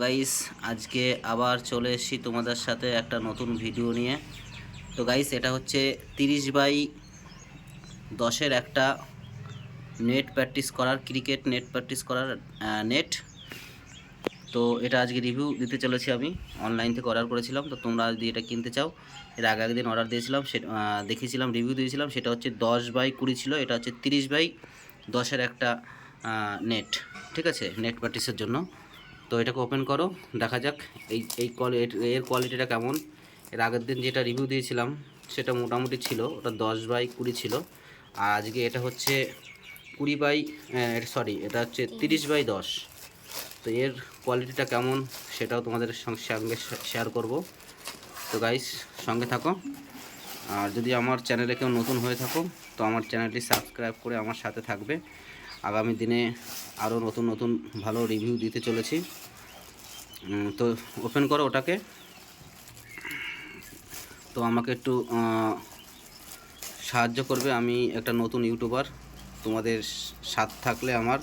Guys আজকে আবার চলে এসেছি তোমাদের সাথে একটা নতুন ভিডিও নিয়ে। তো গাইস এটা হচ্ছে 30x10-এর একটা নেট প্র্যাকটিস করার ক্রিকেট নেট প্র্যাকটিস করার নেট। তো এটা আজকে রিভিউ দিতে চলেছি। আমি অনলাইন থেকে অর্ডার করেছিলাম। তো তোমরা যদি এটা কিনতে চাও, এর আগে একদিন অর্ডার দিয়েছিলাম, সেটা দেখিয়েছিলাম, রিভিউ দিয়েছিলাম। সেটা হচ্ছে 10x20 ছিল, এটা হচ্ছে 30x10-এর একটা নেট। ঠিক আছে, নেট প্র্যাকটিসের জন্য। তো এটাকে ওপেন করো, দেখা যাক এর কোয়ালিটিটা কেমন। এর আগের দিন যেটা রিভিউ দিয়েছিলাম সেটা মোটামুটি ছিল, ওটা 10x20 ছিল। আর আজকে এটা হচ্ছে এটা হচ্ছে 30x10। তো এর কোয়ালিটিটা কেমন সেটাও তোমাদের সঙ্গে শেয়ার করব। তো গাইস সঙ্গে থাকো। আর যদি আমার চ্যানেলে কেউ নতুন হয়ে থাকো, তো আমার চ্যানেলটি সাবস্ক্রাইব করে আমার সাথে থাকবে। আগামী দিনে আরও নতুন নতুন ভালো রিভিউ দিতে চলেছি। তো ওপেন করো ওটাকে। তো আমাকে একটু সাহায্য করবে, আমি একটা নতুন ইউটিউবার, তোমাদের সাথ থাকলে আমার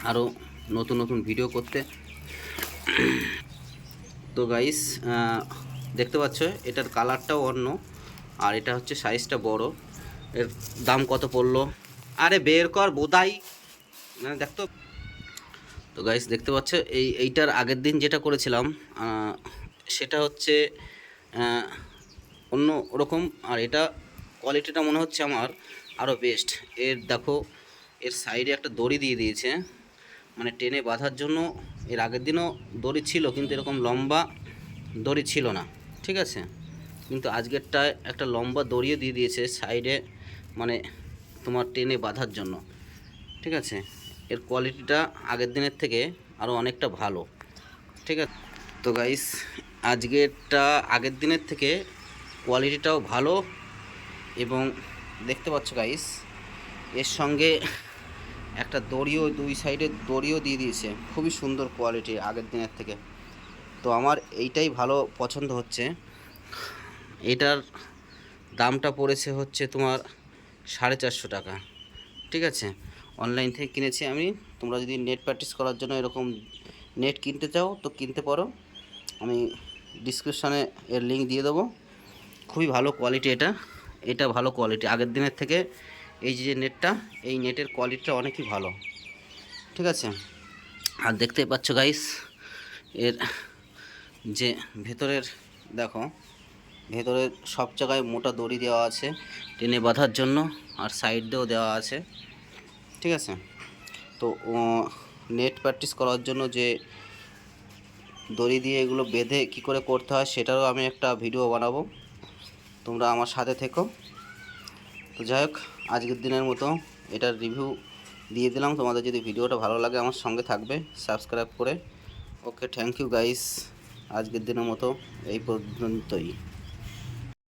আরও নতুন নতুন ভিডিও করতে। তো গাইস দেখতে পাচ্ছ এটার কালারটাও অন্য, আর এটা হচ্ছে সাইজটা বড়। এর দাম কত পড়লো? আরে বের কর বোধাই, মানে দেখতো। তো গাইস দেখতে পাচ্ছ এইটার আগের দিন যেটা করেছিলাম সেটা হচ্ছে অন্য রকম, আর এটা কোয়ালিটিটা মনে হচ্ছে আমার আরও বেস্ট। এর দেখো, এর সাইডে একটা দড়ি দিয়ে দিয়েছে, মানে টেনে বাঁধার জন্য। এর আগের দিনও দড়ি ছিল, কিন্তু এরকম লম্বা দড়ি ছিল না। ঠিক আছে, কিন্তু আজকেরটায় একটা লম্বা দড়িও দিয়ে দিয়েছে সাইডে, মানে তোমার টেনে বাঁধার জন্য। ঠিক আছে, এর কোয়ালিটিটা আগের দিনের থেকে আরও অনেকটা ভালো। ঠিক আছে, তো গাইস আজকেরটা আগের দিনের থেকে কোয়ালিটিটাও ভালো। এবং দেখতে পাচ্ছ গাইস, এর সঙ্গে একটা দড়িও, দুই সাইডে দড়িও দিয়ে দিয়েছে, খুবই সুন্দর কোয়ালিটি আগের দিনের থেকে। তো আমার এইটাই ভালো পছন্দ হচ্ছে। এটার দামটা পড়েছে হচ্ছে তোমার 450 টাকা। ঠিক আছে, অনলাইন থেকে কিনেছি আমি। তোমরা যদি নেট প্র্যাকটিস করার জন্য এরকম নেট কিনতে চাও তো কিনতে পারো, আমি ডিসক্রিপশানে এর লিঙ্ক দিয়ে দেবো। খুবই ভালো কোয়ালিটি এটা ভালো কোয়ালিটি আগের দিনের থেকে। এই যে নেটটা, এই নেটের কোয়ালিটিটা অনেকই ভালো। ঠিক আছে, আর দেখতে পাচ্ছ গাইস এর যে ভেতরের, দেখো ভেতরের সব জায়গায় মোটা দড়ি দেওয়া আছে টেনে বাঁধার জন্য, আর সাইড দিয়েও দেওয়া আছে। ঠিক আছে, তো নেট প্র্যাকটিস করার জন্য যে দড়ি দিয়ে এগুলো বেঁধে কি করে করতে হয় সেটারও আমি একটা ভিডিও বানাবো, তোমরা আমার সাথে থেকো। তো যাই হোক, আজকের দিনের মতো এটার রিভিউ দিয়ে দিলাম। তোমাদের যদি ভিডিওটা ভালো লাগে আমার সঙ্গে থাকবে সাবস্ক্রাইব করে। ওকে, থ্যাংক ইউ গাইস, আজকের দিনের মতো এই পর্যন্তই।